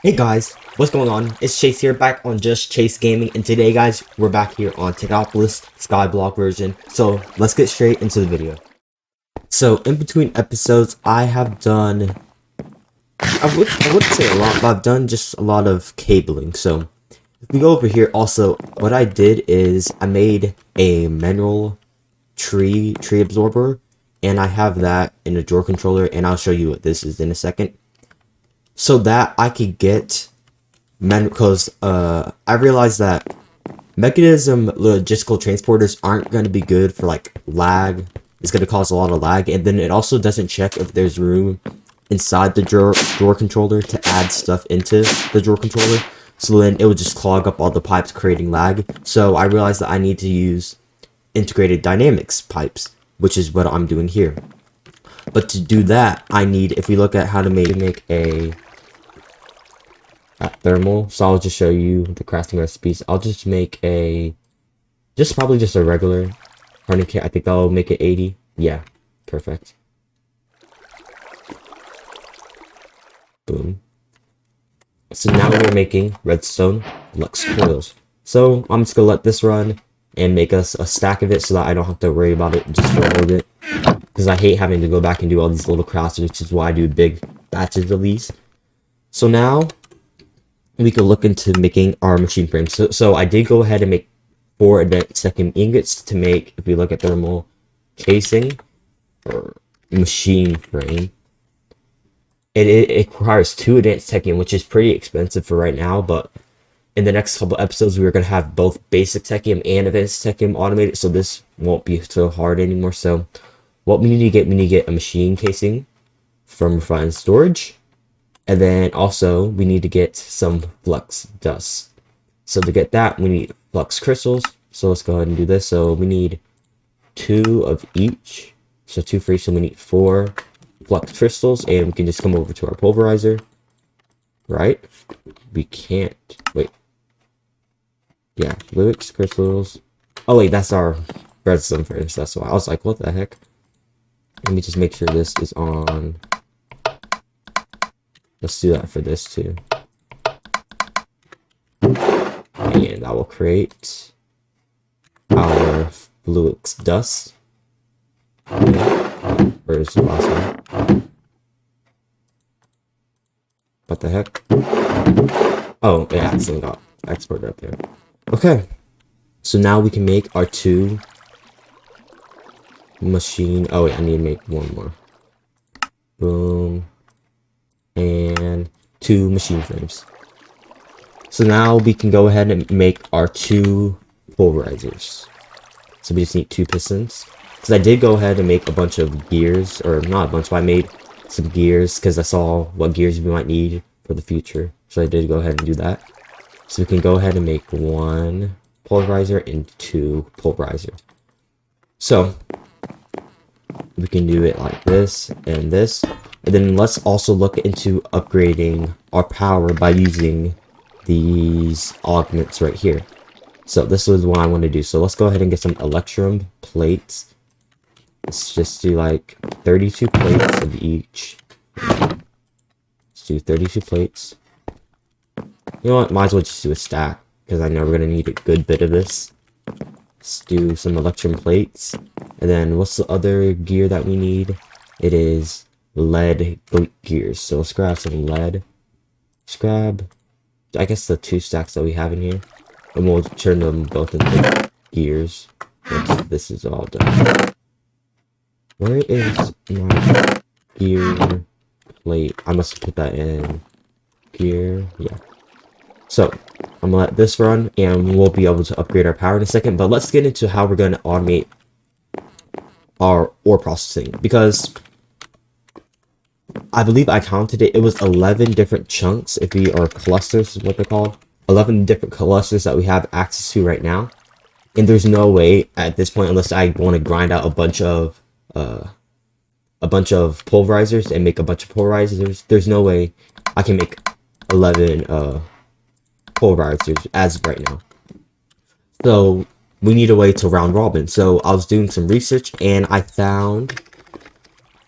Hey guys, what's going on? It's Chase here, back on Just Chase Gaming, and today guys, we're back here on Techopolis Skyblock version, so let's get straight into the video. So, in between episodes, I have done, I wouldn't say a lot, but I've done just a lot of cabling. So, if we go over here, also, what I did is I made a mineral tree absorber, and I have that in a drawer controller, and I'll show you what this is in a second. So that I could get because I realized that mechanism logistical transporters aren't going to be good for like lag. It's going to cause a lot of lag, and then it also doesn't check if there's room inside the drawer controller to add stuff into the drawer controller. So then it would just clog up all the pipes, creating lag. So I realized that I need to use integrated dynamics pipes, which is what I'm doing here. But to do that, I need, if we look at how to make a thermal, so I'll just show you the crafting recipes. I'll just make probably just a regular hardening kit. I think that'll make it 80. Yeah, perfect. Boom. So now we're making redstone flux coils. So I'm just gonna let this run and make us a stack of it so that I don't have to worry about it just for a little bit. Because I hate having to go back and do all these little crafts, which is why I do big batches of these. So now we could look into making our machine frame. So I did go ahead and make 4 advanced technium ingots to make, if we look at thermal casing or machine frame. It requires 2 advanced technium, which is pretty expensive for right now, but in the next couple episodes we are going to have both basic technium and advanced technium automated, so this won't be so hard anymore. So what we need to get a machine casing from refined storage. And then also we need to get some flux dust. So to get that, we need flux crystals. So let's go ahead and do this. So we need 2 of each. So 2 for each. So we need 4 flux crystals, and we can just come over to our pulverizer. Right? We can't. Wait. Yeah, flux crystals. Oh wait, that's our redstone furnace. That's why I was like, what the heck? Let me just make sure this is on. Let's do that for this too. And that will create our flux dust. Where's the last one? What the heck? Oh, it accidentally got exported up there. Okay. So now we can make our 2 machine. Oh wait, I need to make 1 more. Boom. And 2 machine frames. So now we can go ahead and make our 2 pulverizers. So we just need 2 pistons. Because I did go ahead and make a bunch of gears, or not a bunch, but I made some gears because I saw what gears we might need for the future. So I did go ahead and do that. So we can go ahead and make 1 pulverizer and 2 pulverizers. So we can do it like this and this. And then let's also look into upgrading our power by using these augments right here. So this is what I want to do. So let's go ahead and get some electrum plates. Let's just do like 32 plates of each. Let's do 32 plates. You know what? Might as well just do a stack, because I know we're going to need a good bit of this. Let's do some electrum plates. And then what's the other gear that we need? It is lead gears. So let's grab some lead. Let's grab, I guess, the 2 stacks that we have in here, and we'll turn them both into gears once this is all done. Where is my gear plate? I must put that in gear. Yeah. So I'm gonna let this run, and we'll be able to upgrade our power in a second. But let's get into how we're going to automate our ore processing, because I believe I counted it. It was 11 different chunks, if we are clusters is what they're called. 11 different clusters that we have access to right now. And there's no way at this point, unless I want to grind out a bunch of pulverizers and make a bunch of pulverizers, there's no way I can make 11 pulverizers as of right now. So we need a way to round robin. So I was doing some research, and I found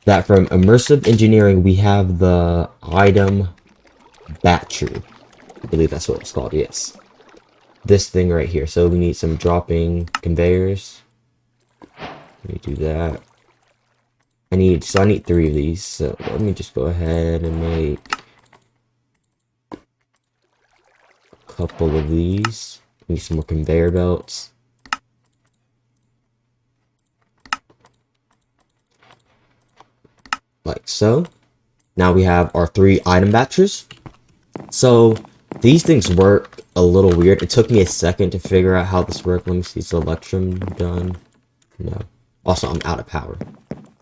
that from immersive engineering we have the item battery. I believe that's what it's called, yes. This thing right here. So we need some dropping conveyors. Let me do that. I need 3 of these. So let me just go ahead and make a couple of these. Need some more conveyor belts. Like so. Now we have our 3 item batches. So these things work a little weird. It took me a second to figure out how this worked. Let me see. Is the electrum done? No. Also, I'm out of power.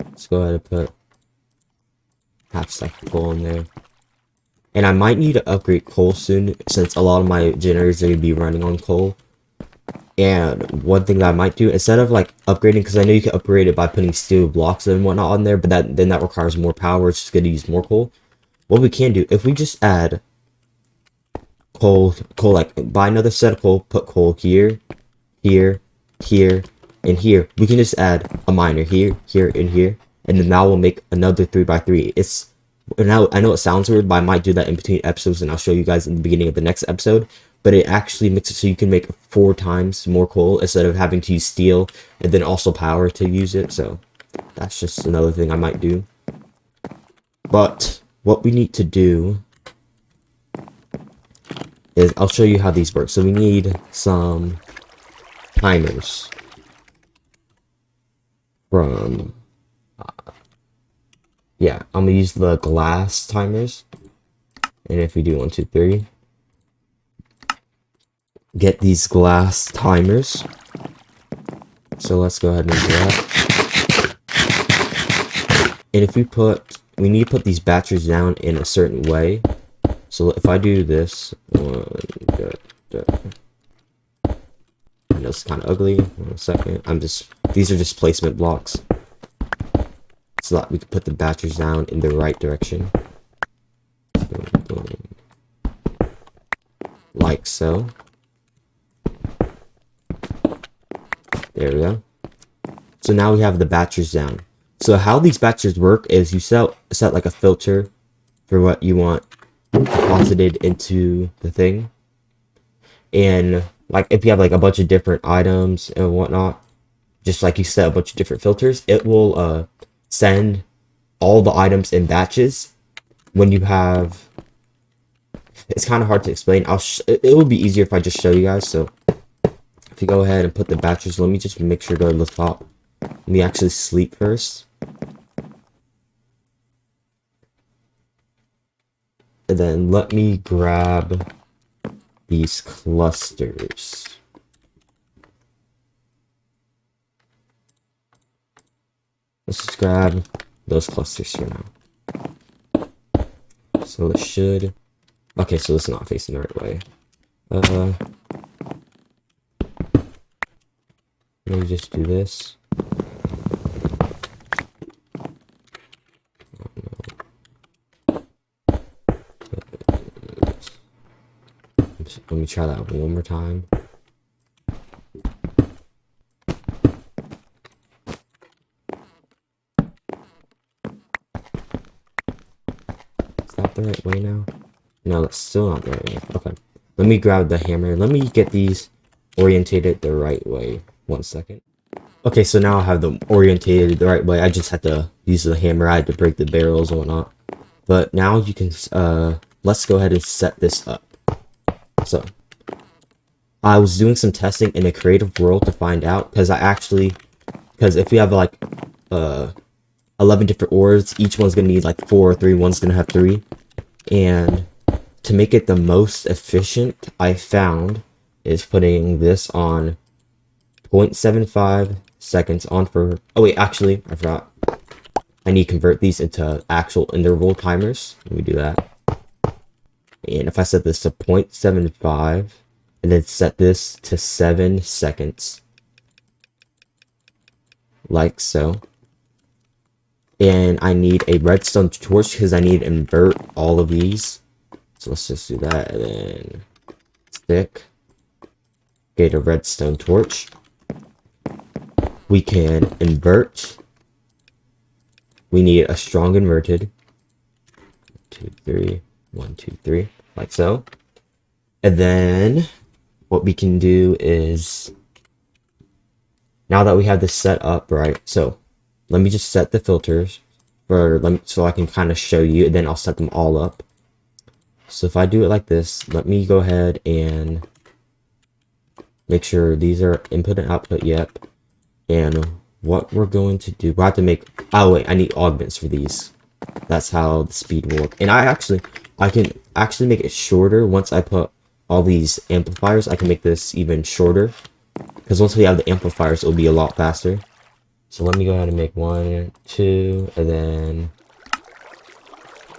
Let's go ahead and put half stack of coal in there. And I might need to upgrade coal soon, since a lot of my generators are going to be running on coal. And one thing that I might do, instead of like upgrading, because I know you can upgrade it by putting steel blocks and whatnot on there, but then that requires more power. It's just going to use more coal. What we can do, if we just add coal, like buy another set of coal, put coal here, here, here, and here. We can just add a miner here, here, and here, and then that will make another 3x3. Now I know it sounds weird, but I might do that in between episodes, and I'll show you guys in the beginning of the next episode. But it actually makes it so you can make 4 times more coal instead of having to use steel and then also power to use it. So that's just another thing I might do. But what we need to do is I'll show you how these work. So we need some timers from yeah, I'm gonna use the glass timers. And if we do 1, 2, 3, get these glass timers. So let's go ahead and do that. And if we need to put these batteries down in a certain way. So if I do this, I know it's kind of ugly. 1 second. These are just placement blocks, so that we can put the batteries down in the right direction. Boom, boom. Like so. There we go. So now we have the batteries down. So how these batteries work is you set like a filter for what you want deposited into the thing. And like if you have like a bunch of different items and whatnot, just like you set a bunch of different filters, it will send all the items in batches. When you have, it's kind of hard to explain. It would be easier if I just show you guys. So if you go ahead and put the batches, let me just make sure to go to the top. Let me actually sleep first. And then let me grab these clusters. Let's just grab those clusters for now. So it should... Okay, so it's not facing the right way. Let me just do this. Let me try that one more time. Is that the right way now? No, that's still not the right way. Okay. Let me grab the hammer. Let me get these orientated the right way. 1 second. Okay, so now I have them orientated the right way. I just had to use the hammer. I had to break the barrels and whatnot. But now you can, let's go ahead and set this up. So, I was doing some testing in a creative world to find out, because if we have like 11 different ores, each one's gonna need like 4 or 3, one's gonna have 3. And to make it the most efficient, I found is putting this on 0.75 seconds on for, oh wait, actually, I forgot. I need to convert these into actual interval timers. Let me do that. And if I set this to 0.75 and then set this to 7 seconds, like so. And I need a redstone torch because I need to invert all of these. So let's just do that and then stick. Get a redstone torch. We can invert. We need a strong inverted. 2, 3. 1, 2, 3, like so. And then what we can do is, now that we have this set up, right? So let me just set the filters so I can kind of show you, and then I'll set them all up. So if I do it like this, let me go ahead and make sure these are input and output. Yep. And what we're going to do, we'll have to make, oh wait, I need augments for these. That's how the speed will work. And I can actually make it shorter. Once I put all these amplifiers, I can make this even shorter, because once we have the amplifiers, it'll be a lot faster. So let me go ahead and make 1, 2, and then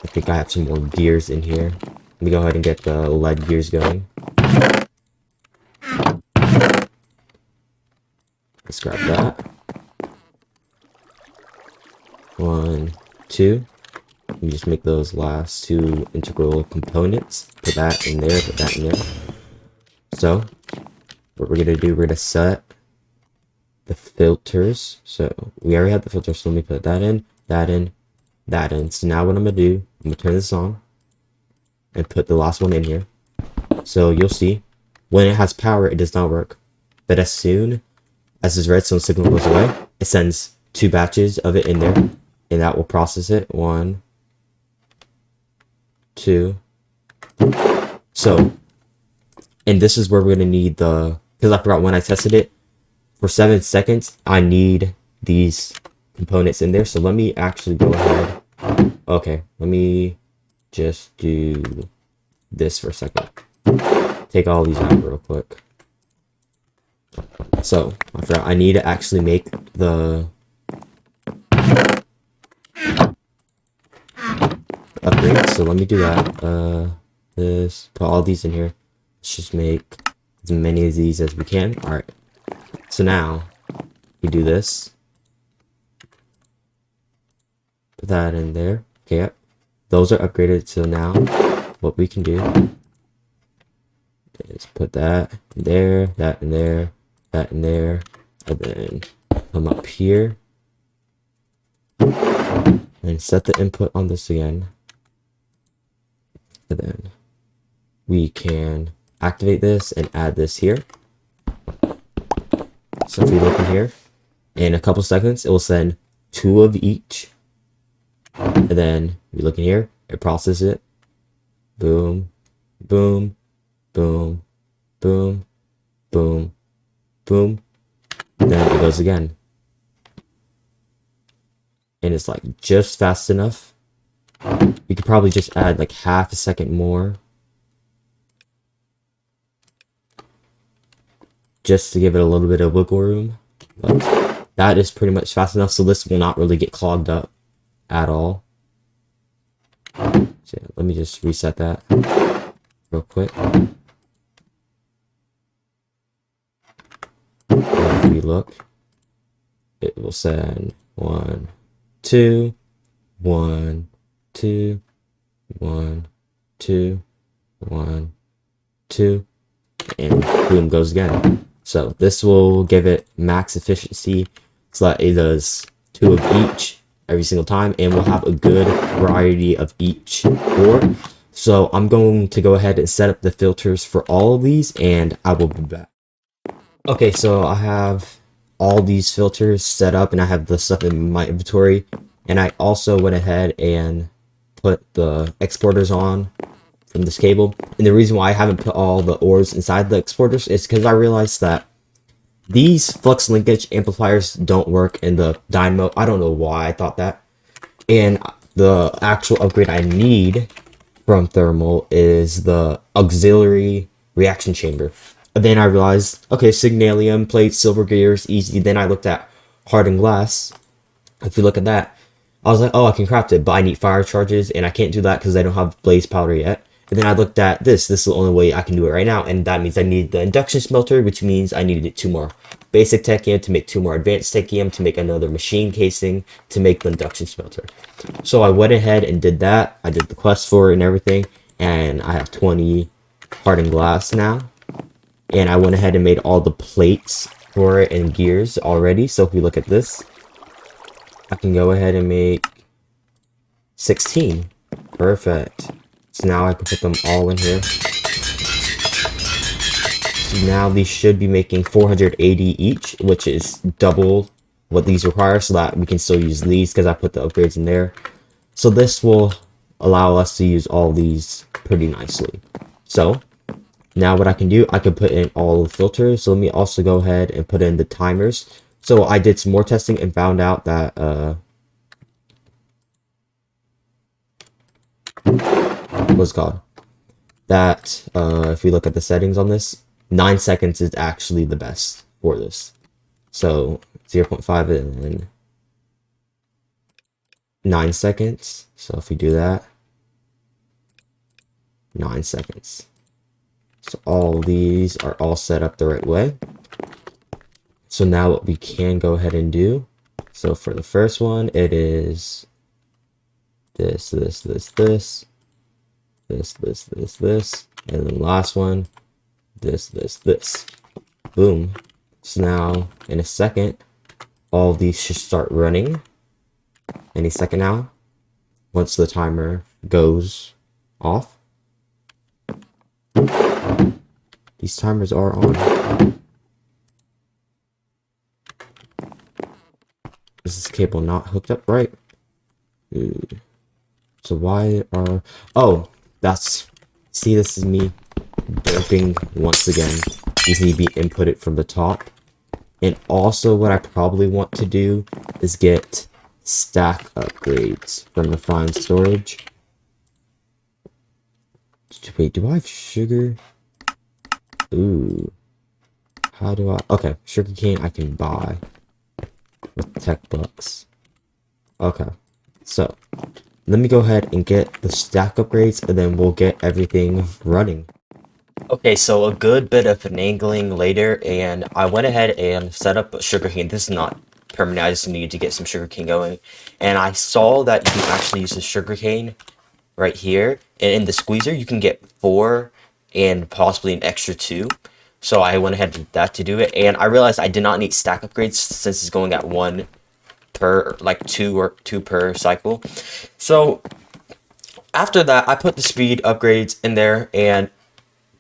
I think I have some more gears in here. Let me go ahead and get the lead gears going. Let's grab that. 1, 2. Let me just make those last 2 integral components. Put that in there, put that in there. So what we're gonna do, we're gonna set the filters. So we already have the filters, so let me put that in, that in, that in. So now what I'm gonna do, I'm gonna turn this on and put the last one in here. So you'll see when it has power, it does not work. But as soon as this redstone signal goes away, it sends 2 batches of it in there, and that will process it. 1, 2. So, and this is where we're gonna need the, because I forgot when I tested it, for 7 seconds, I need these components in there. So let me actually go ahead. Okay, let me just do this for a second. Take all these out real quick. So I forgot, I need to actually make the upgrade. So let me do that. This, put all these in here. Let's just make as many of these as we can. All right. So now we do this. Put that in there. Okay, yep. Those are upgraded. So now what we can do is put that in there, that in there, that in there, and then come up here and set the input on this again. And then we can activate this and add this here. So if we look in here, in a couple seconds, it will send 2 of each. And then we look in here, it processes it. Boom, boom, boom, boom, boom, boom. And then it goes again. And it's like just fast enough. We could probably just add like half a second more, just to give it a little bit of wiggle room. But that is pretty much fast enough, so this will not really get clogged up at all. So let me just reset that real quick. If we look, it will send 1, 2, 1, 2, 1, 2, 1, 2, and boom, goes again. So this will give it max efficiency so that it does 2 of each every single time, and we'll have a good variety of each ore. So I'm going to go ahead and set up the filters for all of these, and I will be back. Okay, so I have all these filters set up, and I have the stuff in my inventory, and I also went ahead and put the exporters on from this cable. And the reason why I haven't put all the ores inside the exporters is because I realized that these flux linkage amplifiers don't work in the dynamo. I don't know why I thought that. And the actual upgrade I need from thermal is the auxiliary reaction chamber. And then I realized, okay, signalium, plate, silver gears, easy. Then I looked at hardened glass. If you look at that, I was like, oh, I can craft it, but I need fire charges, and I can't do that because I don't have blaze powder yet. And then I looked at this. This is the only way I can do it right now, and that means I need the induction smelter, which means I needed 2 more basic technium to make 2 more advanced technium to make another machine casing to make the induction smelter. So I went ahead and did that. I did the quest for it and everything, and I have 20 hardened glass now. And I went ahead and made all the plates for it and gears already. So if we look at this, I can go ahead and make 16. Perfect. So now I can put them all in here. So now these should be making 480 each, which is double what these require, so that we can still use these because I put the upgrades in there. So this will allow us to use all these pretty nicely. So now what I can do, I can put in all the filters. So let me also go ahead and put in the timers. So I did some more testing and found out that what's it called? That if we look at the settings on this, 9 seconds is actually the best for this. So 0.5 and 9 seconds. So if we do that, 9 seconds. So all these are all set up the right way. So now what we can go ahead and do, so for the first one, it is this, and then last one, this. Boom. So now, in a second, all of these should start running. Any second now, once the timer goes off. These timers are on. Is this cable not hooked up right? So why are... Oh, that's... See, this is me burping once again. These need to be inputted from the top. And also what I probably want to do is get stack upgrades from the fine storage. Wait, do I have sugar? Ooh. How do I... Okay, sugarcane I can buy with tech bucks. Okay, so let me go ahead and get the stack upgrades and then we'll get everything running. Okay, so a good bit of finagling later, and I went ahead and set up sugarcane. This is not permanent, I just needed to get some sugarcane going. And I saw that you can actually use the sugarcane right here. And in the squeezer, you can get 4 and possibly an extra 2. So I went ahead and did that to do it. And I realized I did not need stack upgrades since it's going at 1 per, like 2 per cycle. So after that, I put the speed upgrades in there, and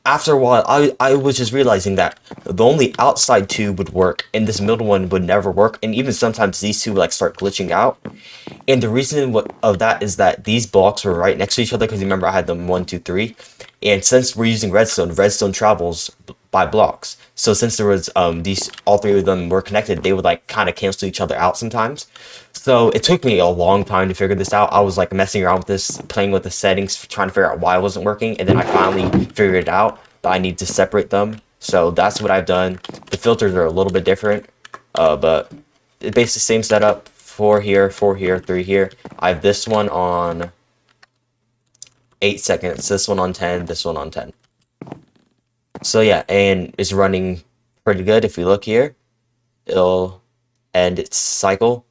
after a while, I was just realizing that the only outside 2 would work, and this middle one would never work, and even sometimes these 2 would like start glitching out. And the reason of that is that these blocks were right next to each other, because remember I had them 1, 2, 3, and since we're using redstone travels by blocks. So since there was these, all 3 of them were connected, they would like kind of cancel each other out sometimes. So it took me a long time to figure this out. I was like messing around with this, playing with the settings, trying to figure out why it wasn't working, and then I finally figured it out that I need to separate them. So that's what I've done. The filters are a little bit different, but it's basically the same setup. 4 here, 4 here, 3 here. I have this one on 8 seconds, this one on 10, this one on 10. So yeah, and it's running pretty good. If we look here, it'll end its cycle,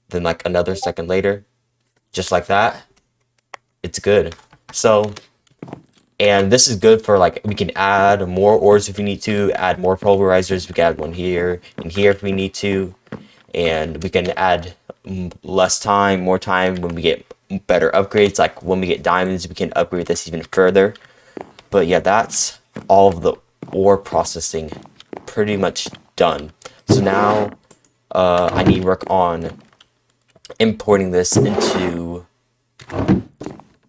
then like another second later, just like that, it's good. So, and this is good for like, we can add more ores if we need to, add more pulverizers, we can add one here and here if we need to, and we can add less time, more time when we get better upgrades. Like when we get diamonds, we can upgrade this even further. But yeah, that's all of the ore processing pretty much done. So now I need to work on importing this into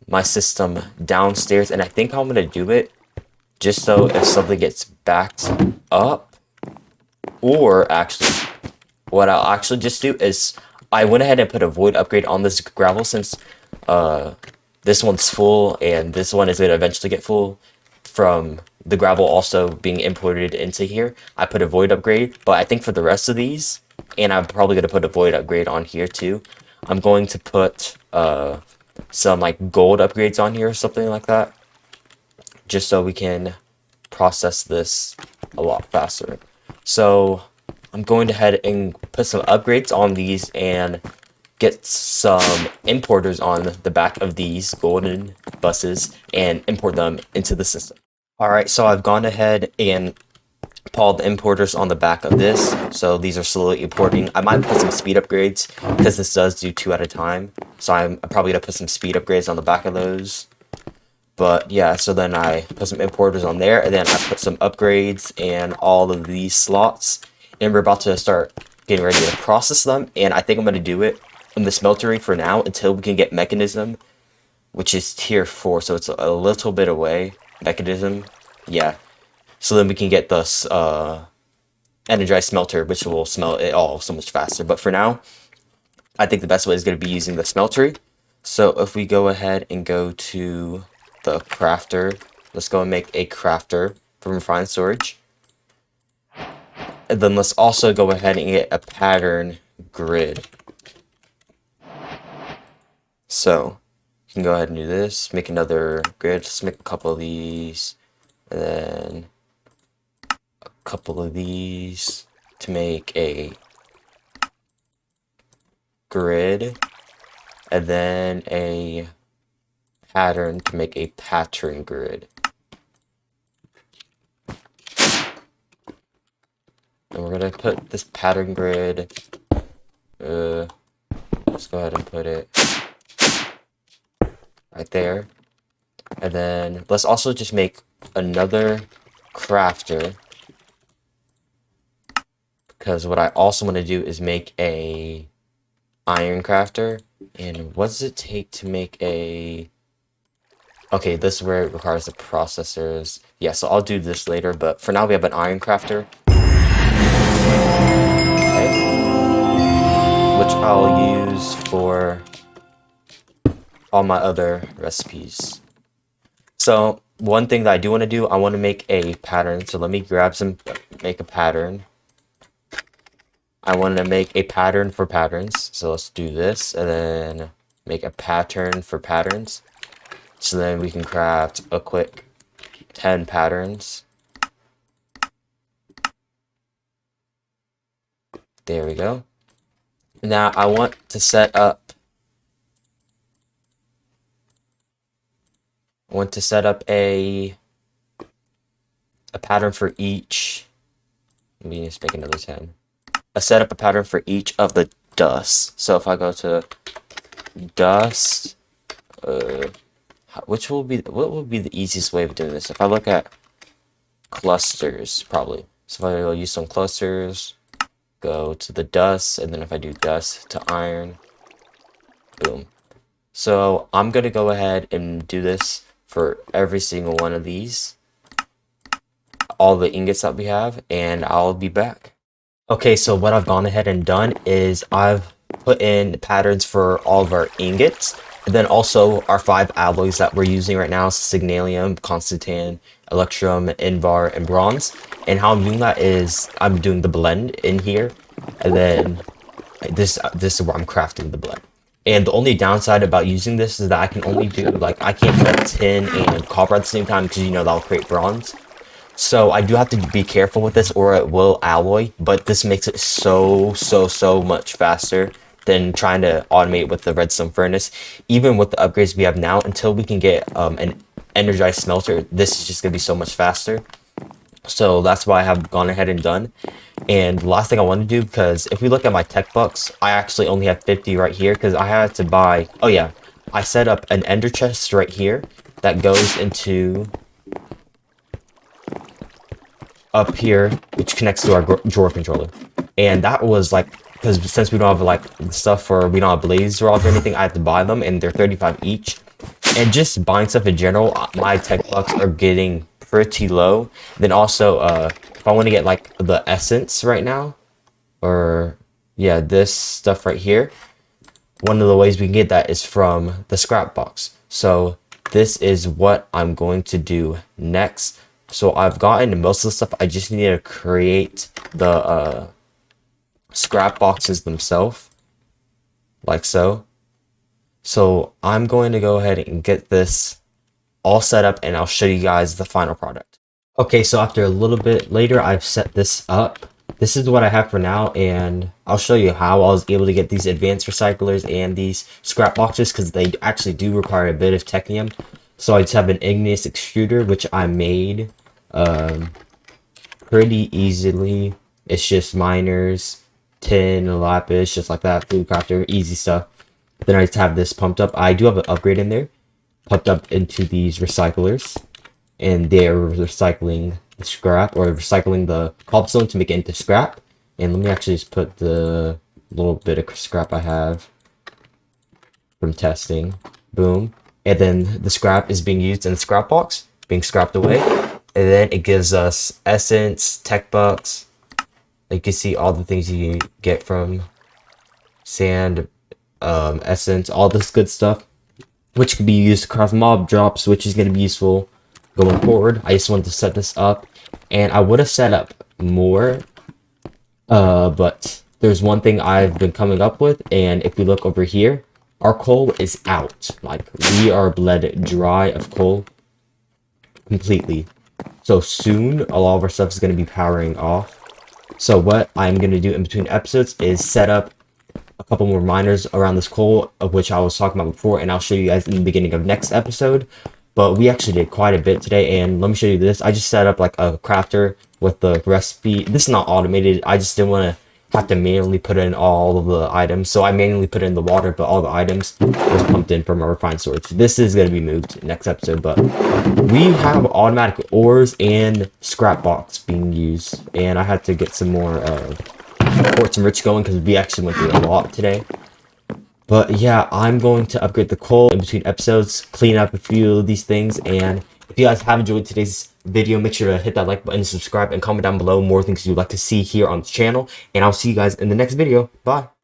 my system downstairs, and I think I'm gonna do it just so if something gets backed up, or actually what I'll actually just do is I went ahead and put a void upgrade on this gravel, since this one's full and this one is going to eventually get full from the gravel also being imported into here. I put a void upgrade, but I think for the rest of these, and I'm probably going to put a void upgrade on here too, I'm going to put some like gold upgrades on here or something like that, just so we can process this a lot faster. So I'm going to head and put some upgrades on these and get some importers on the back of these golden buses and import them into the system. Alright, so I've gone ahead and pulled the importers on the back of this. So these are slowly importing. I might put some speed upgrades because this does do 2 at a time. So I'm probably going to put some speed upgrades on the back of those. But yeah, so then I put some importers on there, and then I put some upgrades and all of these slots, and we're about to start getting ready to process them. And I think I'm going to do it in the smeltery for now until we can get mechanism, which is tier 4, so it's a little bit away. Mechanism, yeah. So then we can get this energized smelter, which will smelt it all so much faster. But for now, I think the best way is going to be using the smeltery. So if we go ahead and go to the crafter, let's go and make a crafter from refined storage. And then let's also go ahead and get a pattern grid. So you can go ahead and do this, make another grid, let's make a couple of these, and then a couple of these to make a grid, and then a pattern to make a pattern grid. And we're gonna put this pattern grid, let's go ahead and put it right there. And then let's also just make another crafter, because what I also want to do is make a iron crafter. And what does it take to make a... Okay, this is where it requires the processors. Yeah, so I'll do this later, but for now we have an iron crafter. Okay. Which I'll use for all my other recipes. So one thing that I do want to do, I want to make a pattern. So let me grab some, make a pattern. I want to make a pattern for patterns. So let's do this and then make a pattern for patterns. So then we can craft a quick 10 patterns. There we go. Now I want to set up a pattern for each. Let me just make another 10. Set up a pattern for each of the dusts. So if I go to dust, what will be the easiest way of doing this? If I look at clusters, probably. So if I will use some clusters, go to the dust, and then if I do dust to iron, boom. So I'm gonna go ahead and do this for every single one of these, all the ingots that we have, and I'll be back. Okay, so what I've gone ahead and done is I've put in patterns for all of our ingots, and then also our 5 alloys that we're using right now: signalium, constantan, electrum, invar, and bronze. And how I'm doing that is I'm doing the blend in here, and then this is where I'm crafting the blend. And the only downside about using this is that I can only do, like, I can't put tin and copper at the same time, because, you know, that'll create bronze. So I do have to be careful with this, or it will alloy, but this makes it so much faster than trying to automate with the redstone furnace. Even with the upgrades we have now, until we can get an energized smelter, this is just going to be so much faster. So that's why I have gone ahead and done. And the last thing I want to do, because if we look at my tech bucks, I actually only have 50 right here, because I had to buy... Oh yeah, I set up an ender chest right here that goes into... up here, which connects to our drawer controller. And that was like, because since we don't have like stuff for, we don't have blaze rods or anything, I had to buy them, and they're 35 each. And just buying stuff in general, my tech bucks are getting pretty low. Then also, if I want to get like the essence right now, or yeah, this stuff right here, one of the ways we can get that is from the scrap box. So this is what I'm going to do next. So I've gotten most of the stuff. I just need to create the scrap boxes themselves, like so. So I'm going to go ahead and get this all set up, and I'll show you guys the final product. Okay, so after a little bit later, I've set this up. This is what I have for now, and I'll show you how I was able to get these advanced recyclers and these scrap boxes, because they actually do require a bit of technium. So I just have an igneous extruder, which I made pretty easily. It's just miners, tin, lapis, just like that, food crafter, easy stuff. Then I just have this pumped up. I do have an upgrade in there, put up into these recyclers, and they're recycling the scrap, or recycling the cobblestone to make it into scrap. And let me actually just put the little bit of scrap I have from testing. Boom. And then the scrap is being used in the scrap box, being scrapped away. And then it gives us essence, tech bucks. You can see all the things you get from sand, essence, all this good stuff, which can be used to craft mob drops, which is going to be useful going forward. I just wanted to set this up, and I would have set up more, but there's one thing I've been coming up with, and if we look over here, our coal is out. Like, we are bled dry of coal completely. So soon, a lot of our stuff is going to be powering off. So what I'm going to do in between episodes is set up a couple more miners around this coal, of which I was talking about before, and I'll show you guys in the beginning of next episode. But we actually did quite a bit today, and let me show you this. I just set up like a crafter with the recipe. This is not automated. I just didn't want to have to manually put in all of the items. So I manually put in the water, but all the items was pumped in from our refined storage. This is going to be moved next episode, but we have automatic ores and scrap box being used, and I had to get some more quartz and rich going because we actually went through a lot today. But yeah, I'm going to upgrade the coal in between episodes, clean up a few of these things, and if you guys have enjoyed today's video, make sure to hit that like button, subscribe, and comment down below more things you'd like to see here on the channel, and I'll see you guys in the next video. Bye!